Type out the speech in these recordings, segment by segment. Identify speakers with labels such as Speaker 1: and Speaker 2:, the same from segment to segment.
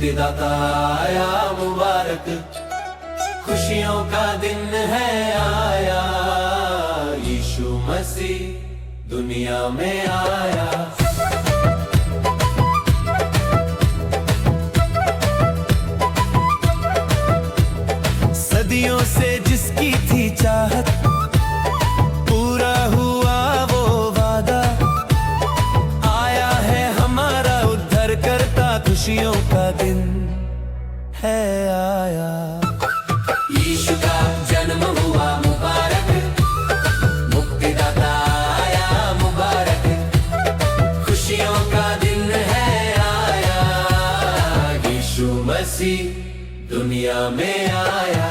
Speaker 1: मुक्तिदाता आया मुबारक, खुशियों का दिन है आया, यीशु मसीह दुनिया में आया। सदियों से जिसकी थी चाहत, पूरा हुआ वो वादा, आया है हमारा उद्धार करता, खुशियों का दिन है आया। यीशु का जन्म हुआ मुबारक, मुक्तिदाता आया मुबारक, खुशियों का दिन है आया, यीशु मसीह दुनिया में आया।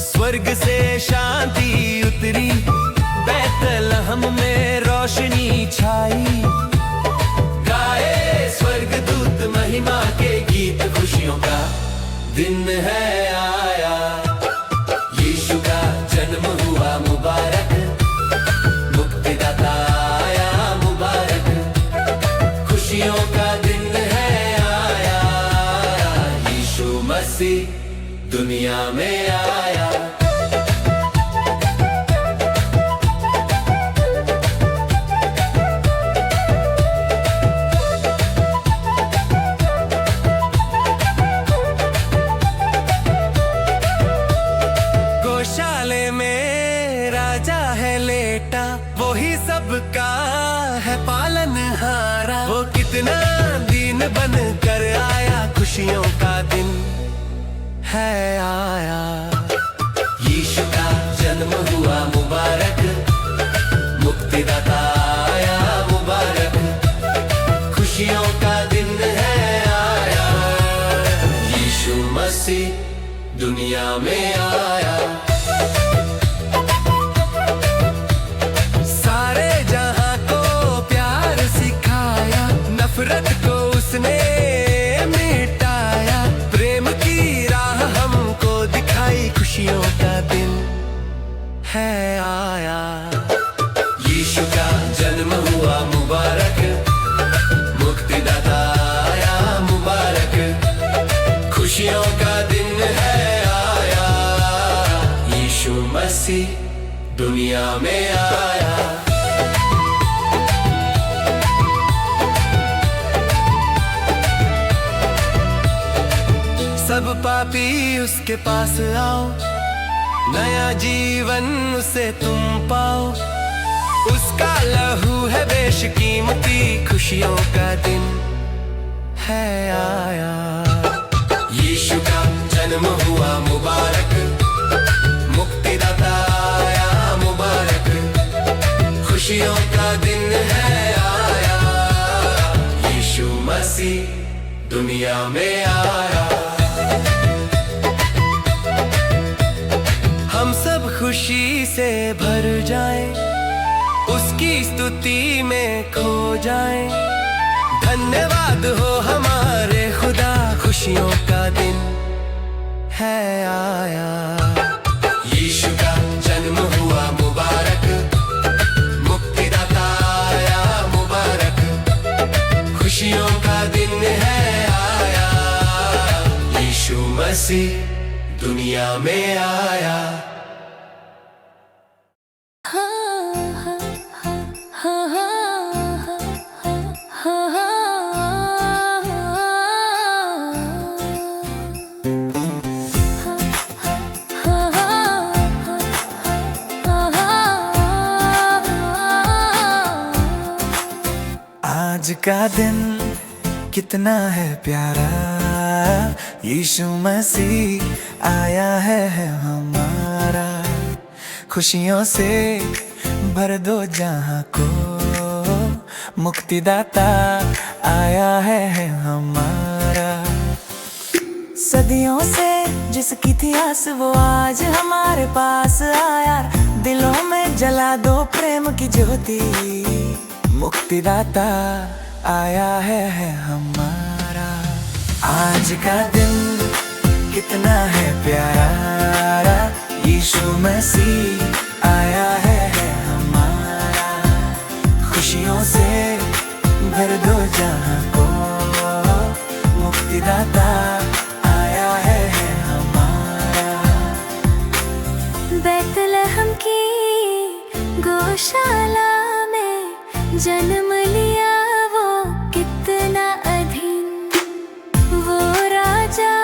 Speaker 1: स्वर्ग से शांति उतरी, बैतलहम में रोशनी छाई, गाए स्वर्गदूत महिमा के गीत, खुशियों का दिन है आया। यीशु का जन्म हुआ मुबारक, मुक्तिदाता आया मुबारक, खुशियों का दिन है आया, यीशु मसीह दुनिया में आया। गौशाले में राजा है लेटा, वो ही सबका है पालनहारा, वो कितना दीन बन कर आया, खुशियों का दिन है आया। यीशु का जन्म हुआ मुबारक, मुक्तिदाता आया मुबारक, खुशियों का दिन है आया, यीशु मसीह दुनिया में आया। सारे जहां को प्यार सिखाया, नफरत को उसने मिटाया, प्रेम की राह हमको दिखाई, खुशियों का दिन है आया। यीशु का जन्म हुआ मुबारक, मुक्तिदाता आया मुबारक, खुशियों का दिन है आया, यीशु मसीह दुनिया में आया। सब पापी उसके पास आओ, नया जीवन उसे तुम पाओ, उसका लहू है बेशकीमती, खुशियों का दिन है आया। यीशु का जन्म हुआ मुबारक, मुक्तिदाता आया मुबारक, खुशियों का दिन है आया, यीशु मसीह दुनिया में आया। हम सब खुशी से भर जाएं, उसकी स्तुति में खो जाएं, धन्यवाद हो हमारे खुदा, खुशियों का दिन है आया। यीशु का जन्म हुआ मुबारक, मुक्तिदाता आया मुबारक, खुशियों का दिन है आया, यीशु मसीह दुनिया में आया।
Speaker 2: आज का दिन कितना है प्यारा, यीशु मसीह आया है हमारा, खुशियों से भर दो जहां को, मुक्तिदाता आया है हमारा। सदियों से जिसकी थी आस, वो आज हमारे पास आया, दिलों में जला दो प्रेम की ज्योति, मुक्तिदाता आया है हमारा। आज का दिन कितना है प्यारा, यीशु मसीह आया है हमारा, खुशियों से भर दो जहां को मुक्तिदाता आया है हमारा।
Speaker 3: बैतलहम की गौशाला में जन्म लिया वो कितना अधीन, वो राजा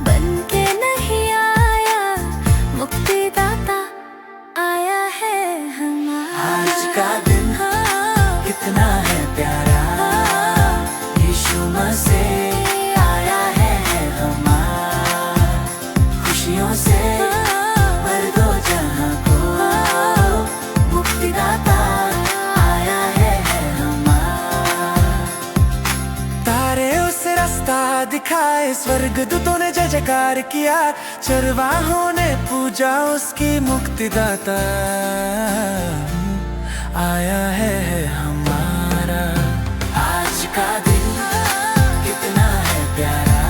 Speaker 3: बनके नहीं आया, मुक्तिदाता आया है हमारा।
Speaker 2: आज का दिन कितना है प्यारा, यीशु मसीह आया है हमारा। खुशियों से भर दो जहां को मुक्तिदाता आया है हमारा। तारे उस रास्ता दिखाए, स्वर्गदूतों ने जय जयकार किया, चरवाहों ने पूजा उसकी, मुक्तिदाता आया है हमारा। आज का दिन कितना है प्यारा,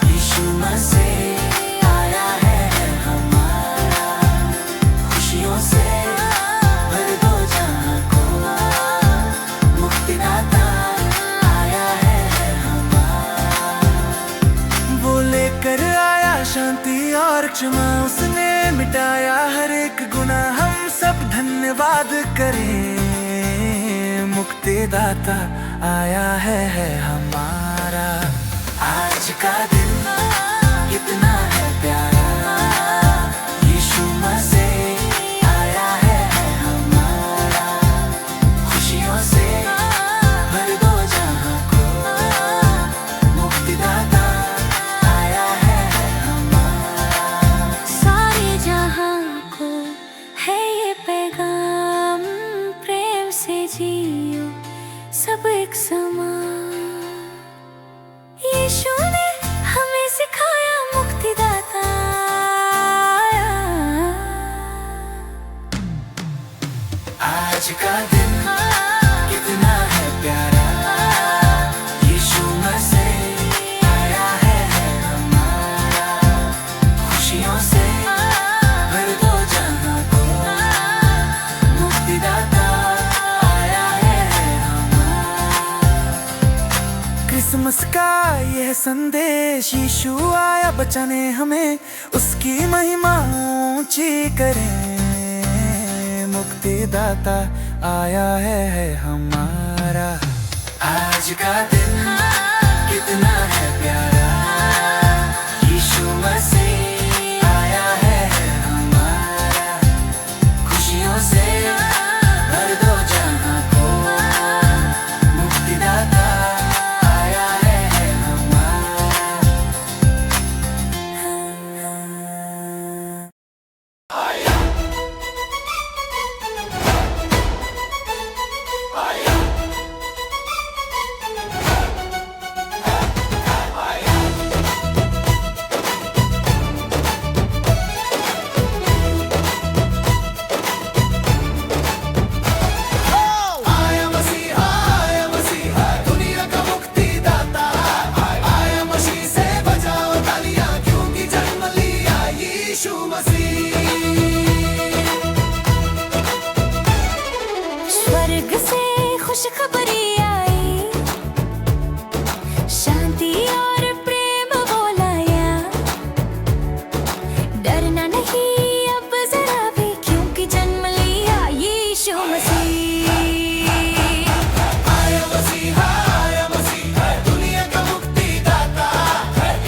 Speaker 2: यीशु मसीह आया है हमारा। खुशियों से भर दो जहां को मुक्तिदाता आया है हमारा। वो लेकर आया शांति और क्षमा, उसने मिटाया हर एक गुनाह, हम सब धन्यवाद करें। मुक्तिदाता आया है हमारा। आज का दिन कितना है प्यारा, यीशु मसीह आया है हमारा। खुशियों से भर दो जहां को मुक्तिदाता आया है हमारा।
Speaker 3: सारे जहां को है ये पैगाम, प्रेम से जियो सब एक समान। यीशु ने हमें सिखाया मुक्तिदाता आया।
Speaker 2: आज का दिन कितना है प्यारा, यीशु मसीह आया है हमारा। खुशियों से भर दो जहां को मुक्तिदाता आया है हमारा। क्रिसमस का यह संदेश, यीशु आया बचाने हमें, उसकी महिमा ऊंची करें। मुक्तिदाता आया है हमारा। आज का दिन कितना है प्यारा, यीशु मसीह आया है हमारा। खुशियों से भर दो जहां को मुक्तिदाता आया है हमारा।
Speaker 3: स्वर्ग से खुशखबरी आई, शांति और प्रेम वो लाया। डरना नहीं अब जरा भी, क्योंकि जन्म लिया यीशु मसीह।
Speaker 2: आया मसीहा दुनिया का मुक्तिदाता,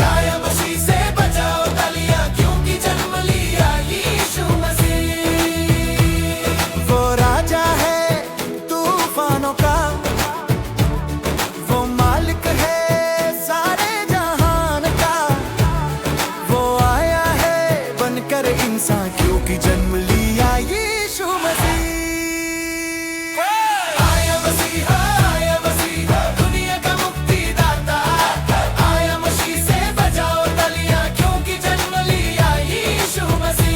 Speaker 2: आया मसीह से बचाओ तालियां, क्योंकि जन्म लिया यीशु मसीह। वो राजा है तूफानों का, वो मालिक है सारे जहान का। वो आया है बनकर इंसान, क्योंकि जन्म लिया यीशु मसीह। आया मसीहा दुनिया का मुक्तिदाता, आया मसीह से बजाओ तालियां, क्योंकि जन्म लिया यीशु मसीह।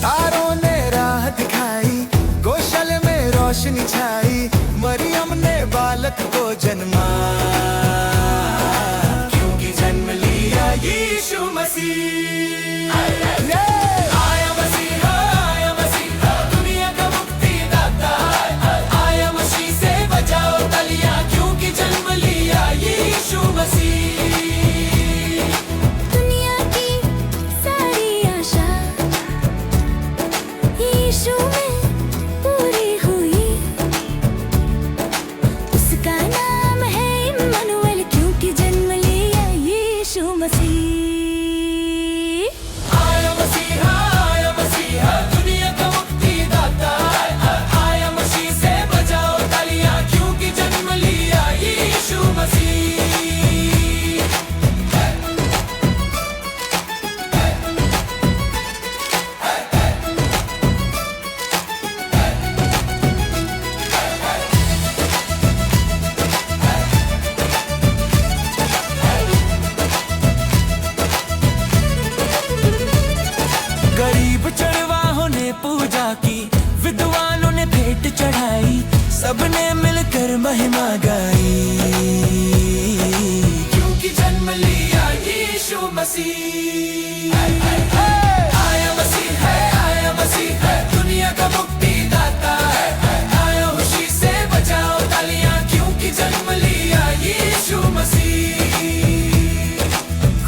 Speaker 2: तारों ने राह दिखाई, गौशाले में रोशनी छाई, मरियम ने बालक को जन्मा। सबने मिलकर महिमा गाई, क्योंकि जन्म लिया यीशु मसीह। आया मसीह है, आया मसीह है, दुनिया का मुक्ति दाता है। आया खुशी से बजाओ तालियां, क्योंकि जन्म लिया यीशु मसीह।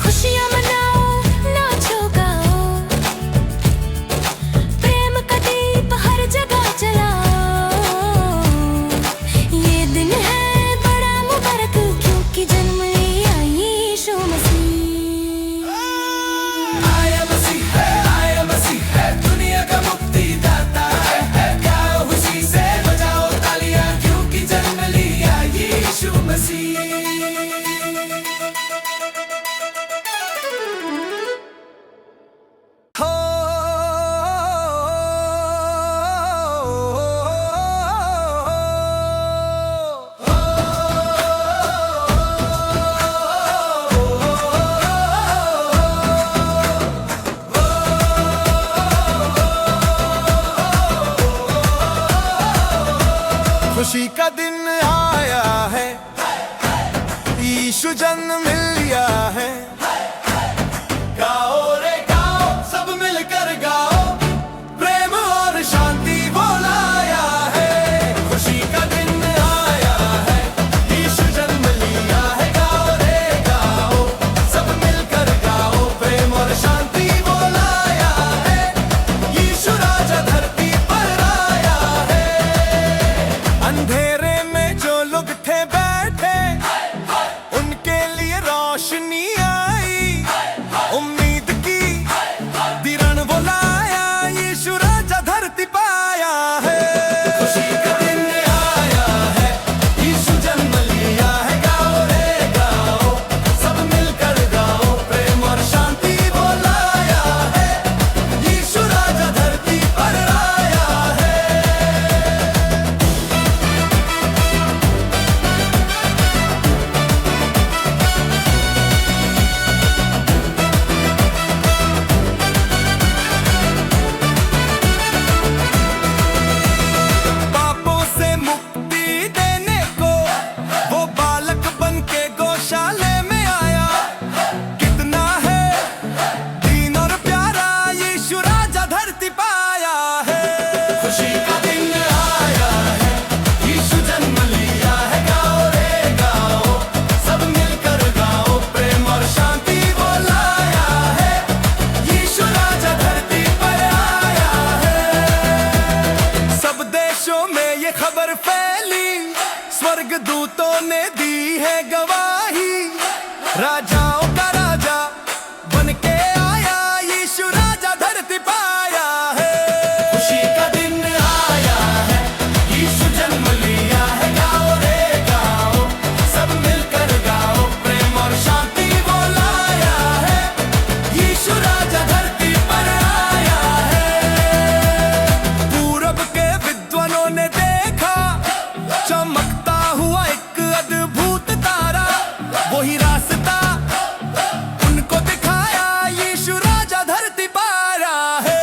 Speaker 3: खुशियाँ मनाओ, नाचो गाओ, प्रेम का दीप हर जगह जलाओ। ये दिन है बड़ा मुबारक, क्योंकि जन्म लिया यीशु मसीह।
Speaker 2: आया मसीह है, दुनिया का मुक्ति दाता है। गाओ खुशी से बजाओ तालियां, क्योंकि जन्म लिया यीशु मसीह। खुशी का दिन आया है, यीशु जन्म लिया है। गाओ रे गाओ, सब मिलकर गाओ, प्रेम और शांति वो लाया है। खुशी का दिन आया है, यीशु जन्म लिया है। गाओ रे गाओ, सब मिलकर गाओ, प्रेम और शांति वो लाया है। यीशु राजा धरती पर आया है। अंधेरे में जो लोग थे बैठे, उनके लिए रोशनी आई। उम्मीद की दिरण वो लाया, यीशु राजा धरती पाया है। खुशी का दिन आया है, यीशु जन्म लिया है। गाओ रे गाओ, सब मिलकर गाओ, प्रेम और शांति वो लाया है। यीशु राजा धरती पर आया है। पापों से मुक्ति देने को वो बालक बन के गौशाले में आया। कितना है दीन और प्यारा, यीशु राजा धरती पाया है। खुशी का दिन आया है, यीशु जन्म लिया है। गाओ रे गाओ, सब मिलकर गाओ, प्रेम और शांति वो लाया है। यीशु राजा धरती पर आया है। सब देशों में ये खबर फैली, स्वर्ग दूतों ने दी है गवाही। राजाओं का राजा बन के आया, यीशु राजा धरती पाया है। खुशी का दिन आया है, यीशु जन्म लिया है। गाओ रे गाओ, सब मिलकर गाओ, प्रेम और शांति वो लाया है। यीशु राजा धरती पर आया है। पूरब के विद्वानों ने देखा, चमकता हुआ एक अद्भुत तारा। वही रास्ता उनको दिखाया, यीशु राजा धरती पाया है।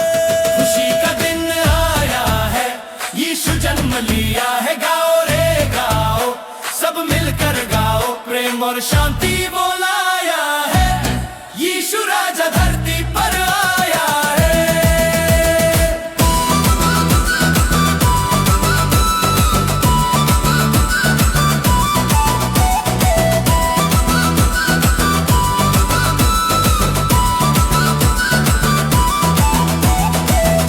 Speaker 2: खुशी का दिन आया है, यीशु जन्म लिया है। गाओ रे गाओ, सब मिलकर गाओ, प्रेम और शांति वो लाया है। यीशु राजा धरती पर आया है।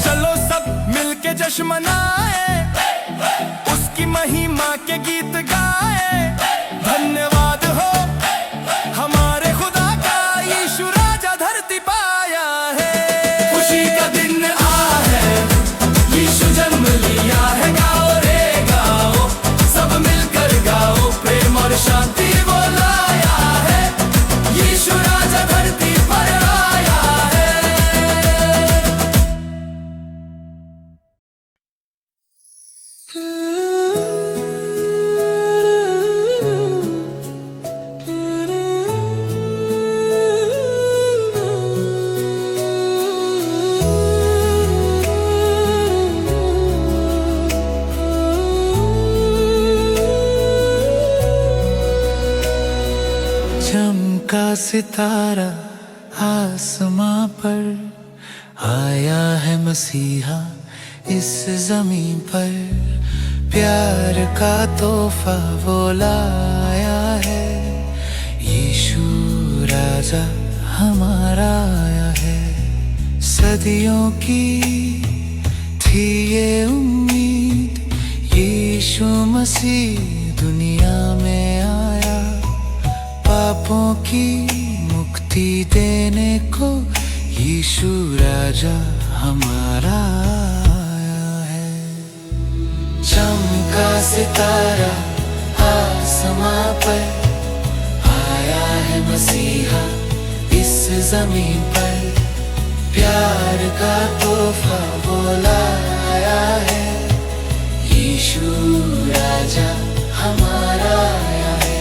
Speaker 2: चलो सब मिलके जश्न मनाए, उसकी महिमा के गीत गाए। धन्यवाद हो हमारे खुदा का, यीशु राजा धरती पाया है। खुशी का दिन आया है, यीशु जन्म लिया है। गाओ रे गाओ, सब मिलकर गाओ, प्रेम और शांति वो लाया है। यीशु राजा धरती पर आया है।
Speaker 1: सितारा आसमां पर, आया है मसीहा इस जमीन पर। प्यार का तोहफा वो लाया है, यीशु राजा हमारा आया है। सदियों की थी ये उम्मीद, यीशु मसीह दुनिया में आया। पापों की मुक्ति देने को यीशु राजा हमारा आया है। चमका सितारा आसमां पर, आया है मसीहा इस जमीन पर। प्यार का तोहफा वो लाया है, यीशु राजा हमारा आया है।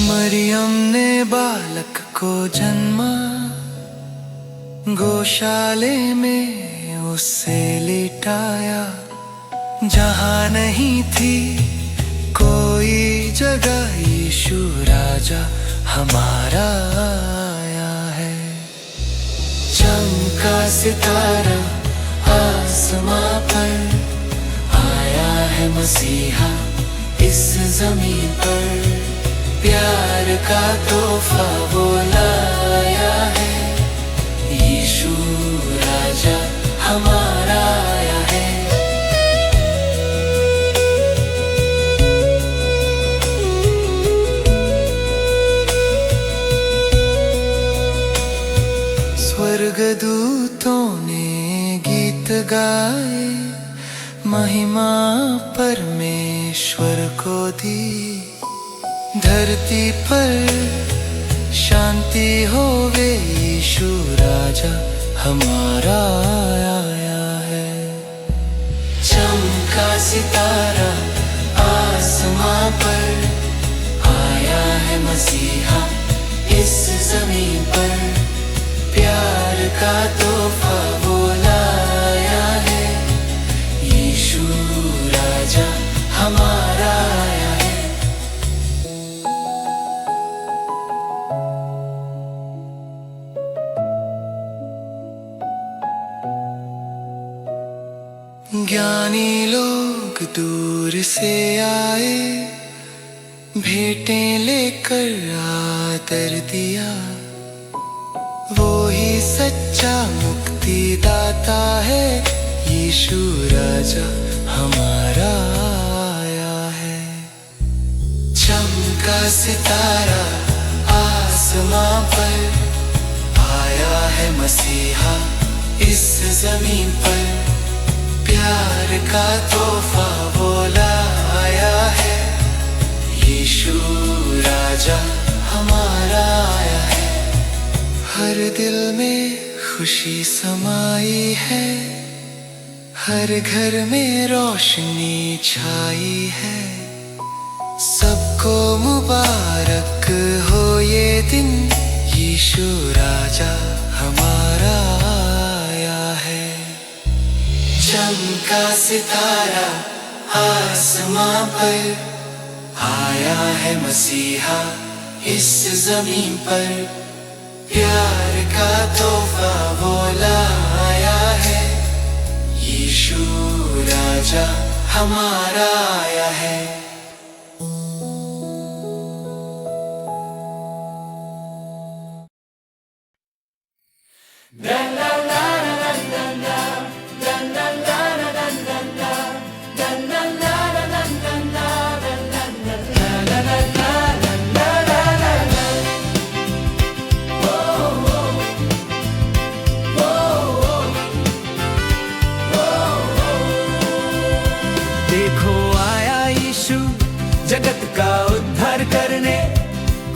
Speaker 1: मरियम ने बालक को जन्मा, गौशाले में उसे लिटाया। जहाँ नहीं थी कोई जगह, यीशु राजा हमारा आया है। चमका सितारा आसमां पर, आया है मसीहा इस जमीन पर। प्यार का तोहफा वो लाया है, यीशु राजा हमारा आया है। स्वर्गदूतों ने गीत गाए, महिमा परमेश्वर को दी। धरती पर शांति होवे, यीशु राजा हमारा आया है। चमका सितारा आसमां पर, आया है मसीहा इस जमीन पर। प्यार का तोहफा वो लाया है, यीशु राजा हमारा आया है। ज्ञानी लोग दूर से आए, भेंटें लेकर आदर दिया। वो ही सच्चा मुक्ति दाता है, यीशु राजा हमारा आया है। चमका सितारा आसमां पर, आया है मसीहा इस जमीन पर। प्यार का तोहफा वो लाया है, यीशु राजा हमारा आया है। हर दिल में खुशी समाई है, हर घर में रोशनी छाई है। सबको मुबारक हो ये दिन, यीशु राजा हमारा आया है। चमका सितारा आसमां पर, आया है मसीहा इस जमीन पर। प्यार का तोहफा वो लाया है, यीशु राजा हमारा आया है। जगत का उद्धार करने,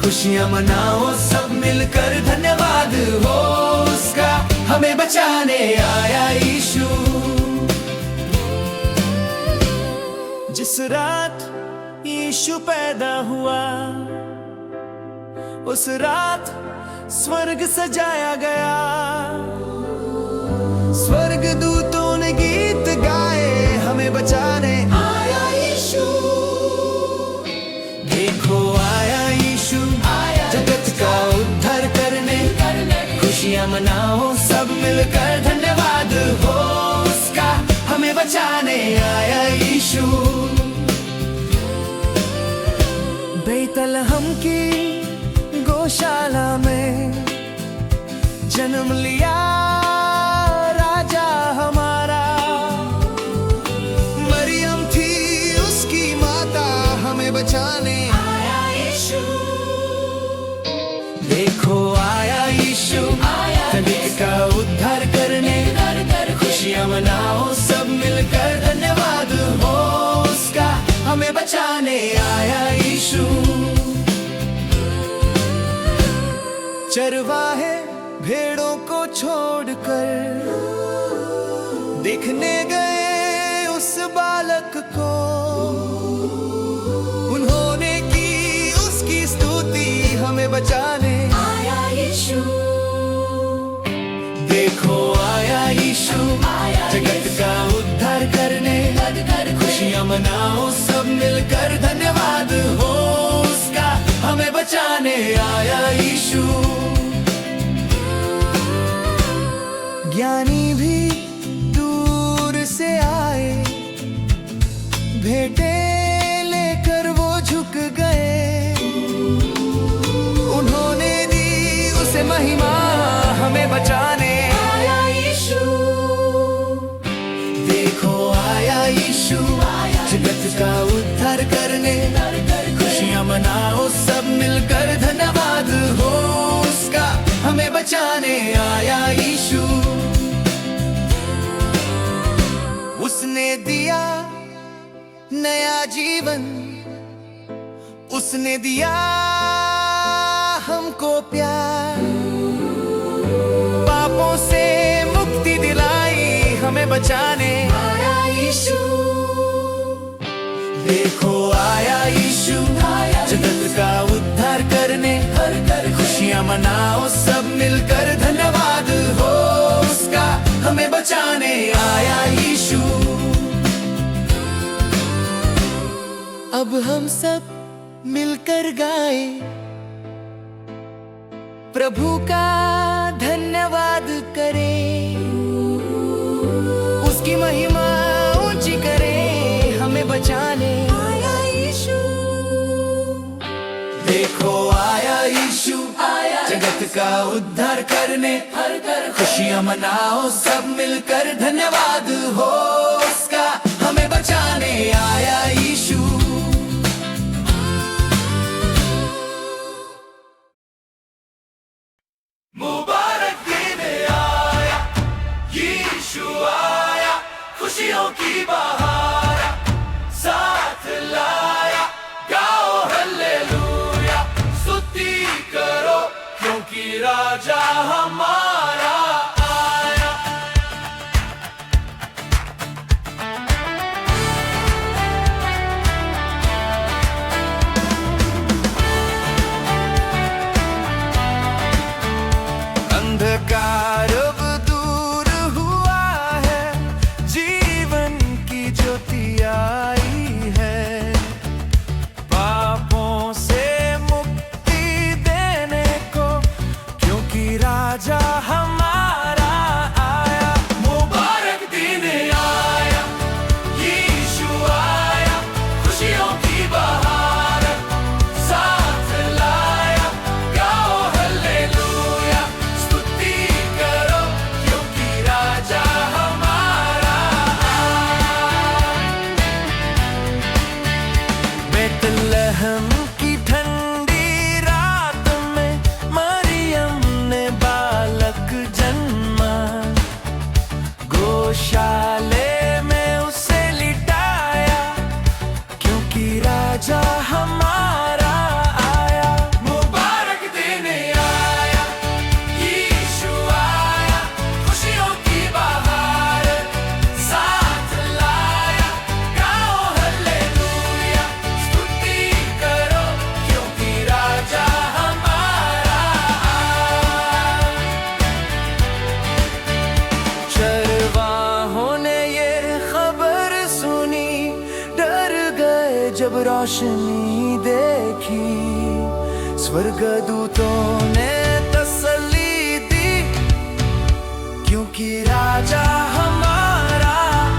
Speaker 1: खुशियां मनाओ सब मिलकर। धन्यवाद हो उसका, हमें बचाने आया यीशु। जिस रात यीशु पैदा हुआ, उस रात स्वर्ग सजाया गया।
Speaker 2: स्वर्गदूतों ने गीत गाए हमें बचाने आया यीशु। देखो आया यीशु, जगत का उद्धार करने, खुशियां मनाओ सब मिलकर, धन्यवाद हो उसका, हमें बचाने आया यीशु। बेतलहम की गौशाला में जन्म लिया राजा हमारा, मरियम थी उसकी माता, हमें बचाने आया यीशु। देखो आया यीशु, जगत का उद्धार करने, खुशियां मनाओ सब मिलकर, धन्यवाद हो उसका, हमें बचाने आया यीशु। चरवाहे भेड़ों को छोड़कर देखने गए उस बालक को, उन्होंने की उसकी स्तुति, हमें बचाने आया यीशु। देखो आया यीशु, जगत का उद्धार करने, खुशियां मनाओ सब मिलकर, धन्यवाद हो उसका, हमें बचाने आया यीशु। ज्ञानी भी दूर से आए, भेंटे लेकर वो झुक गए, उन्होंने दी उसे महिमा, हमें बचाने आया यीशु। देखो आया यीशु, जगत का उद्धार करने, खुशियां मनाओ सब मिलकर, धन्यवाद हो उसका, हमें बचाने आया यीशु। उसने दिया नया जीवन, उसने दिया हमको प्यार, पापों से मुक्ति दिलाई, हमें बचाने आया यीशु। देखो आया यीशु, जगत का उद्धार करने, खुशियां मनाओ सब मिलकर, धन्यवाद हो उसका, हमें बचाने आया यीशु। अब हम सब मिलकर गाए प्रभु का धन्यवाद करें, उसकी महिमा ऊंची करें, हमें बचाने आया यीशु। देखो आया यीशु, जगत का उद्धार करने, खुशियां मनाओ सब मिलकर, धन्यवाद हो उसका, हमें बचाने आया यीशु। मुबारक दिन आया, यीशु आया, खुशियों की बहार साथ लाया, गाओ हल्लेलुया, स्तुति करो क्योंकि राजा हमारा आया। अंधकार अब दूर हुआ है, जीवन की ज्योति आई है, पापों से मुक्ति देने को, क्योंकि राजा जब रोशनी देखी, स्वर्गदूतों ने तसल्ली दी, क्योंकि राजा हमारा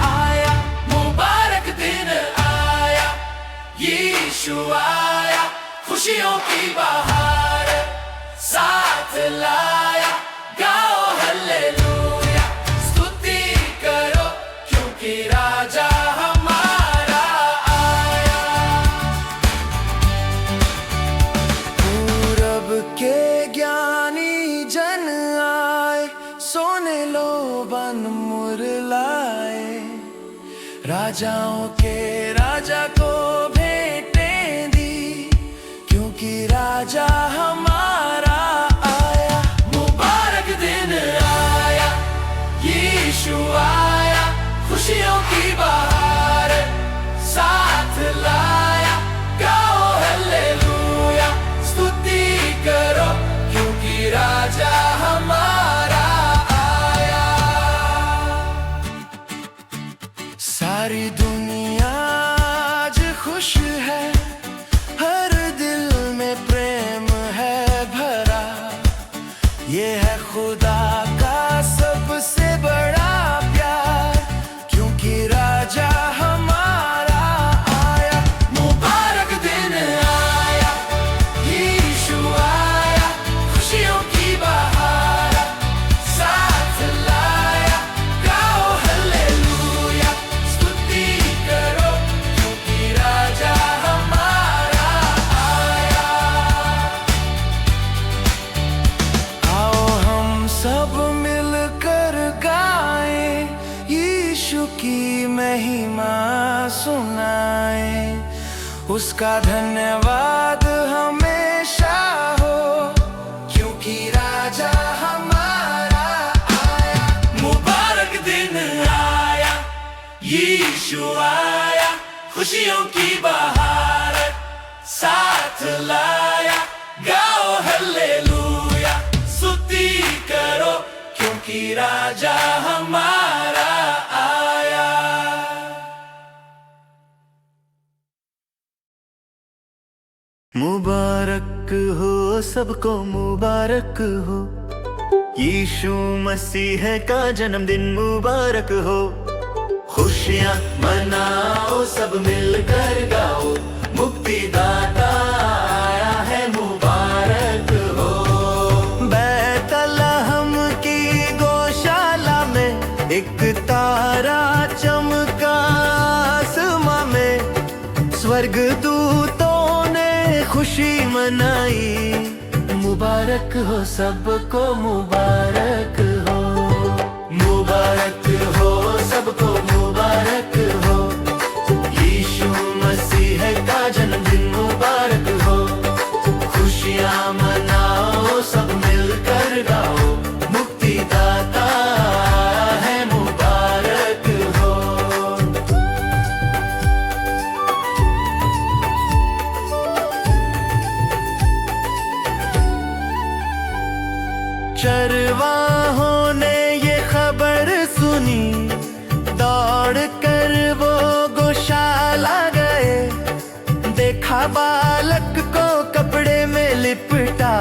Speaker 2: आया।
Speaker 1: मुबारक दिन आया, यीशु आया, खुशियों की बहार साथ लाया। गाओ हालेलुया, स्तुति करो, क्योंकि राजा हमारा आया।
Speaker 2: पूरब के ज्ञानी जन आए, सोने लोबन मुरलाए, राजाओं के राजा को भेंटें दी, क्योंकि राजा हमारा आया।
Speaker 1: मुबारक दिन आया, यीशु आया, खुशियों की बहार साथ लाया। गाओ हालेलुया, स्तुति करो, क्योंकि राजा हमारा आया।
Speaker 2: सारी दुनिया आज खुश है, हर दिल में प्रेम है भरा, ये है खुदा का सबसे बड़ा प्यार, क्योंकि राजा हमारा आया।
Speaker 1: मुबारक दिन आया, यीशु आया, खुशियों की बहार साथ लाया। गाओ हालेलुया, स्तुति करो, क्योंकि राजा हमारा आया।
Speaker 2: आओ हम सब मिलकर गाएं, यीशु की महिमा सुनाएं, उसका धन्यवाद हमेशा हो, क्योंकि राजा हमारा आया।
Speaker 1: मुबारक दिन आया, यीशु आया, खुशियों की बहार साथ लाया। गाओ हालेलुया, स्तुति करो, क्योंकि राजा हमारा आया।
Speaker 2: मुबारक हो सबको, मुबारक हो, यीशु मसीह का जन्मदिन मुबारक हो। खुशियाँ मनाओ, सब मिलकर गाओ, मुक्तिदाता आया है, मुबारक हो। बैतलहम की गौशाला में एक तारा चमका आसमां में, स्वर्गदूतों ने खुशी मनाई। मुबारक हो सबको, मुबारक हो, मुबारक हो सबको, मुबारक हो, यीशु मसीह का जन्मदिन मुबारक हो। खुशियाँ मनाओ, सब मिलकर गाओ, मुक्तिदाता है, मुबारक हो। चरवाहों ने ये खबर सुनी, दौड़ कर वो गौशाला गए, देखा बालक को कपड़े में लिपटा।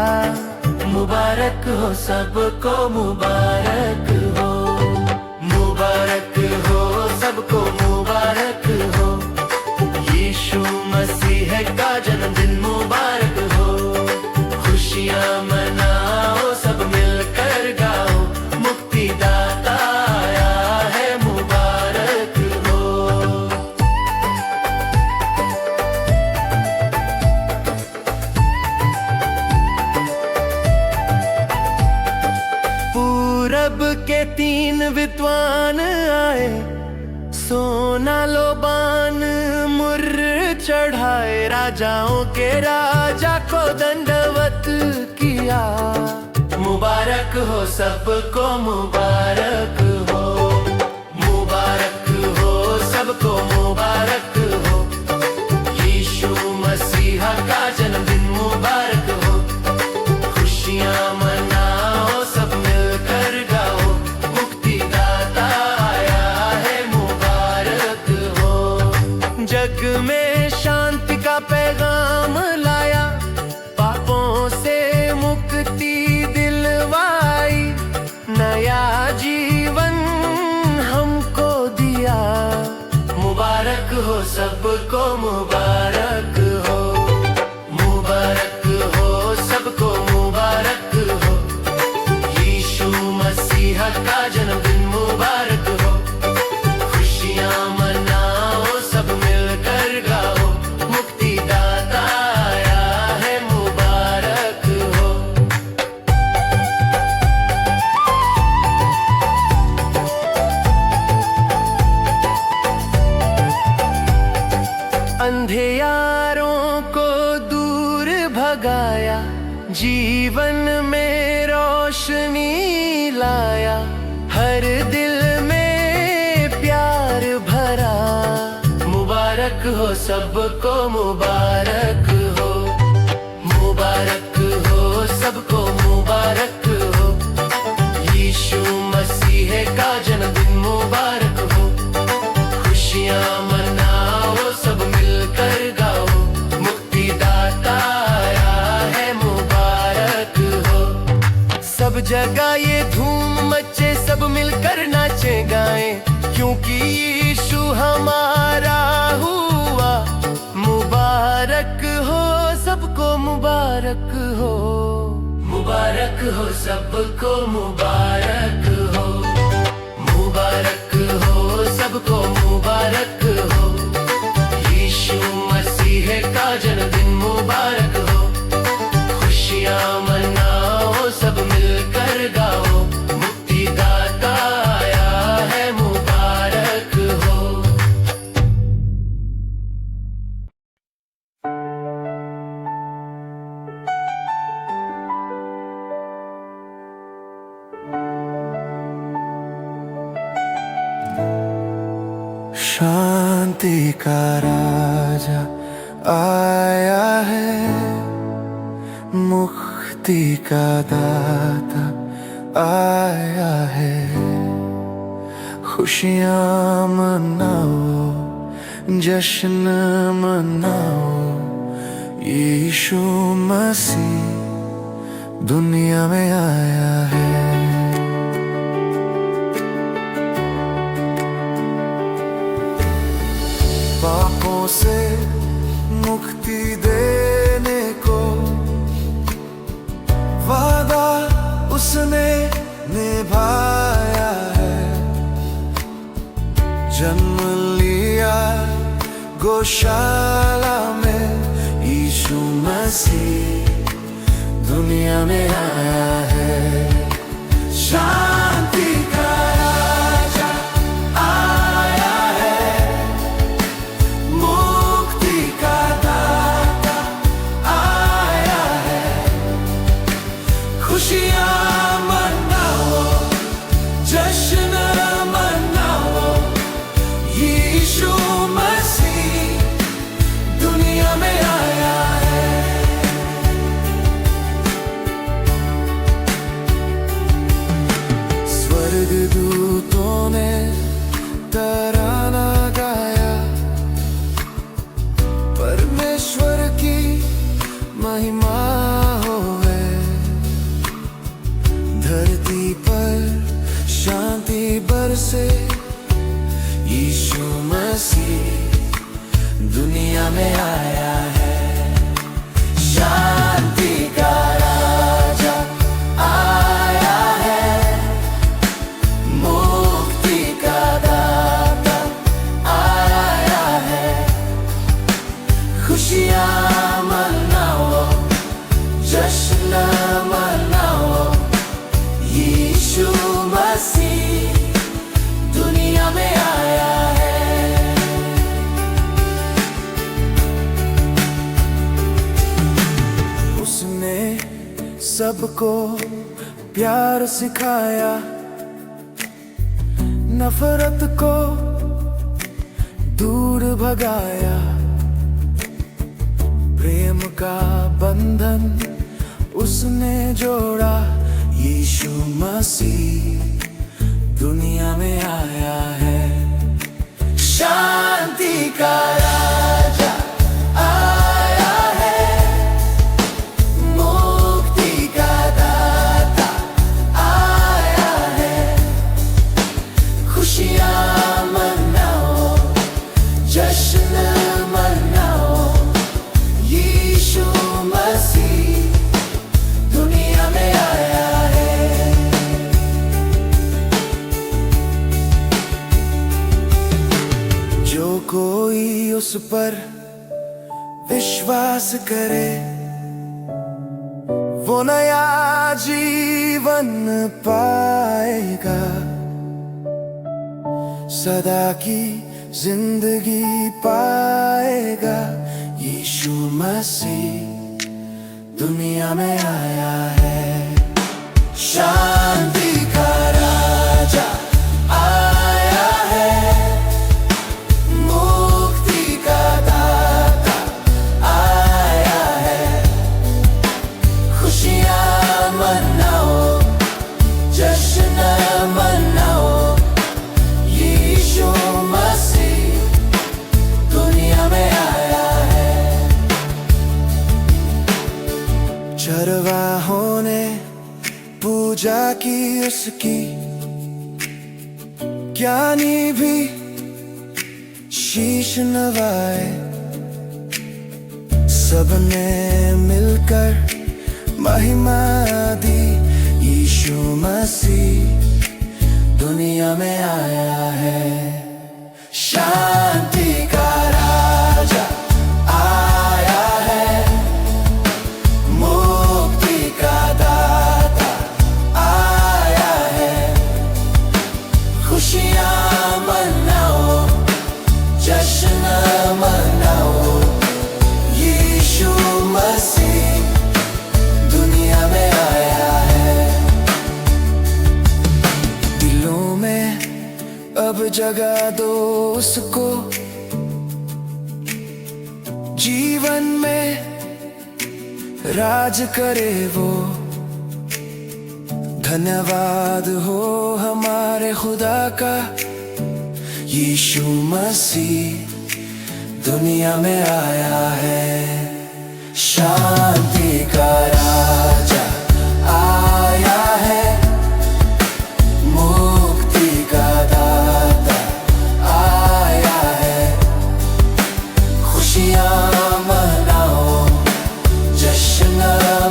Speaker 2: मुबारक हो सबको, मुबारक हो, मुबारक हो सबको, मुबारक हो, यीशु मसीह का जन्मदिन मुबारक हो। खुशियाँ मनाओ, सब मिलकर गाओ, मुक्तिदाता आया है, मुबारक हो। पूरब के 3 विद्वान आए, सोना लोबान मुर्र चढ़ाए, राजाओं के राजा को दंडवत किया। मुबारक हो सबको, मुबारक हो, मुबारक हो सबको, मुबारक हो, यीशु मसीहा का जन्मदिन मुबारक हो। खुशियाँ मनाओ, सब मिलकर गाओ, मुक्तिदाता आया है, मुबारक हो। जग में शांति
Speaker 1: अंधेयारों को दूर भगाया, जीवन में रोशनी लाया, हर दिल में प्यार भरा। मुबारक हो सबको, मुबारक हो, मुबारक हो सबको, मुबारक हो। यीशु मसीह का जन्मदिन मुबारक हो। खुशियाँ मनाओ, सब मिलकर गाओ, मुक्तिदाता आया है, मुबारक हो। सब जगह ये धूम मचे, सब मिलकर नाचे गाएं, क्योंकि यीशु हमारा हुआ। मुबारक हो सबको, मुबारक हो, मुबारक हो सबको, मुबारक हो, मुबारक हो सबको, मुबारक हो। यीशु मसीह का जन्मदिन मुबारक हो। खुशियाँ मनाओ, सब मिलकर गाओ, मुक्तिदाता आया है, मुबारक हो।
Speaker 2: शांति का राजा आया है, मुक्ति का दाता आया है। खुशियाँ मनाओ, जश्न मनाओ, यीशु मसीह दुनिया में आया है। पापों से मुक्ति देने को वादा उसने निभाया है। जन्म लिया गौशाला में, यीशु मसीह दुनिया में आया है। शांति का राजा आया है, मुक्ति का दाता आया है। खुशियाँ मनाओ, जश्न मनाओ, यीशु मसीह दुनिया में आया है। स्वर्गदूतों ने तराना गाया, परमेश्वर की महिमा होवे। धरती पर शांति बरसे, यीशु मसीह दुनिया में आया है। शांति का राजा आया है, मुक्ति का दाता आया है। खुशियाँ मनाओ, जश्न मनाओ, यीशु मसीह दुनिया में आया है। उसने सबको प्यार सिखाया, नफरत को दूर भगाया। प्रेम का बंधन उसने जोड़ा, यीशु मसीह दुनिया में आया है। शांति का राजा आया है, मुक्ति का दाता आया है। खुशियाँ मनाओ, जश्न मनाओ, यीशु मसीह दुनिया में आया है। जो कोई उस पर विश्वास करे, वो नया जीवन पाएगा। सदा की जिंदगी पाएगा। यीशु मसीह दुनिया में आया है, शांति का राजा आया है, मुक्ति का दाता आया है। खुशियाँ मनाओ, जश्न मनाओ, यीशु मसीह दुनिया में आया है। चरवाहों ने पूजा की उसकी, ज्ञानी भी शीश नवाए, सबने मिलकर महिमा दी। यीशु मसीह दुनिया में आया है, शांति का राजा आया है, मुक्ति का दाता आया है। खुशियाँ मनाओ, जश्न मनाओ, यीशु मसीह दुनिया में आया है। दिलों में अब जगा दो उसको, जीवन में राज करे वो। धन्यवाद हो हमारे खुदा का, यीशु मसीह दुनिया में आया है, शांति का राजा आया है, मुक्ति का दाता आया है। खुशियाँ मनाओ, जश्न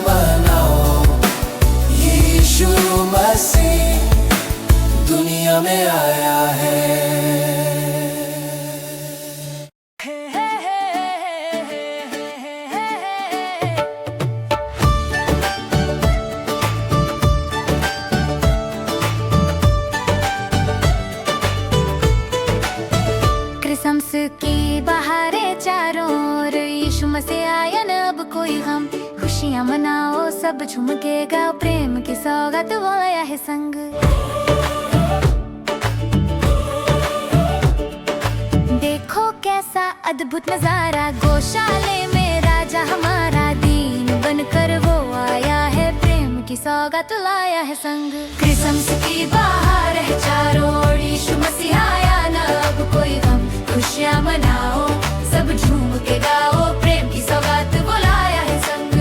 Speaker 2: मनाओ, यीशु मसीह दुनिया में आया है।
Speaker 3: क्रिसमस की बहारें चारों ओर, यीशु मसीह आया न अब कोई गम। खुशियाँ मनाओ, सब झूम के गाओ, प्रेम की सौगात वो आया है संग। देखो कैसा अद्भुत नजारा, गौशाले में राजा हमारा दीन बनकर वो आया है, प्रेम की सौगात लाया है संग। क्रिसमस की बहार है चारों ओर, यीशु मसीह आया न अब कोई गम। खुशियाँ मनाओ, सब झूम के गाओ, प्रेम की सौगात वो लाया है संग।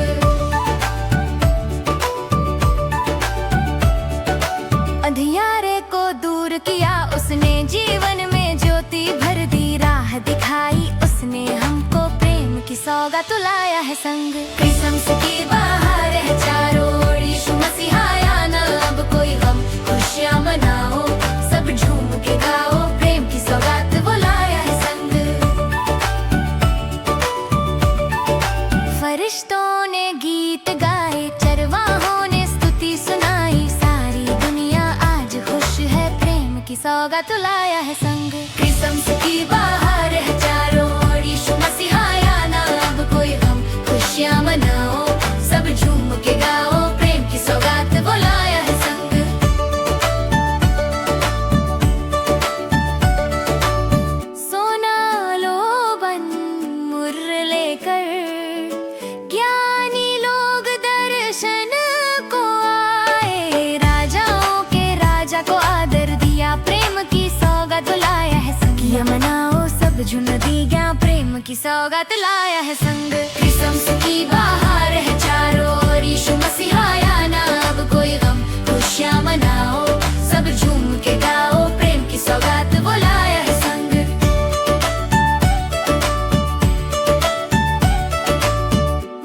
Speaker 3: अंधियारे को दूर किया उसने, जीवन में ज्योति भर दी, राह दिखाई उसने हमको, प्रेम की सौगात लाया है संग। क्रिसमस की बहार है चारों ओर, यीशु मसीह आया न अब कोई गम। खुशियाँ मनाओ, सब झूम के गाओ, प्रेम की सौगात वो लाया है संग। फरिश्तों ने गीत गाए, चरवाहों ने स्तुति सुनाई, सारी दुनिया आज खुश है, प्रेम की सौगात लाया है संग। क्रिसमस की बहार है चारों ओर, यीशु मसीह आया न अब कोई गम। खुशियाँ मनाओ, सब झूम के गाओ, प्रेम की सौगात वो लाया है संग। सोना लोबन मुर्र लेकर, ज्ञानी लोग दर्शन को आए, राजाओं के राजा को आदर दिया, प्रेम की सौगात लाया है संग। खुशियाँ मनाओ, सब झूम दिया, प्रेम की सौगात लाया है संग। क्रिसमस की बहार है चारों ओर, यीशु मसीह आया न अब कोई गम। खुशियाँ मनाओ, सब झूम के गाओ, प्रेम की सौगात वो लाया है संग।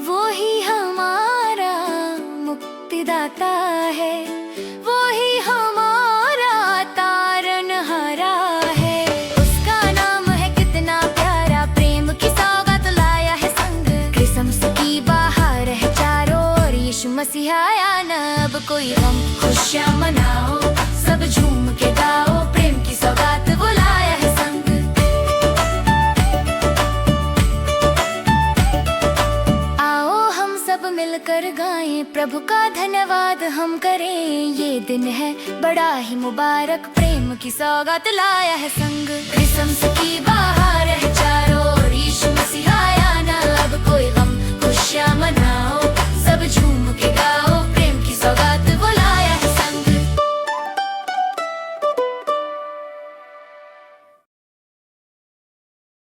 Speaker 3: वो ही हमारा मुक्तिदाता है, वो ही हमारा तारनहारा है, उसका नाम है कितना प्यारा, प्रेम की सौगात लाया है संग। क्रिसमस की बहार है चारों ओर, यीशु मसीह आया न अब कोई गम। खुशियाँ मनाओ, सब झूम के गाओ, प्रेम की सौगात वो लाया है संग। मिलकर गाएं, प्रभु का धन्यवाद हम करें। ये दिन है बड़ा ही मुबारक, प्रेम की सौगात लाया है संग। क्रिसमस की बहार है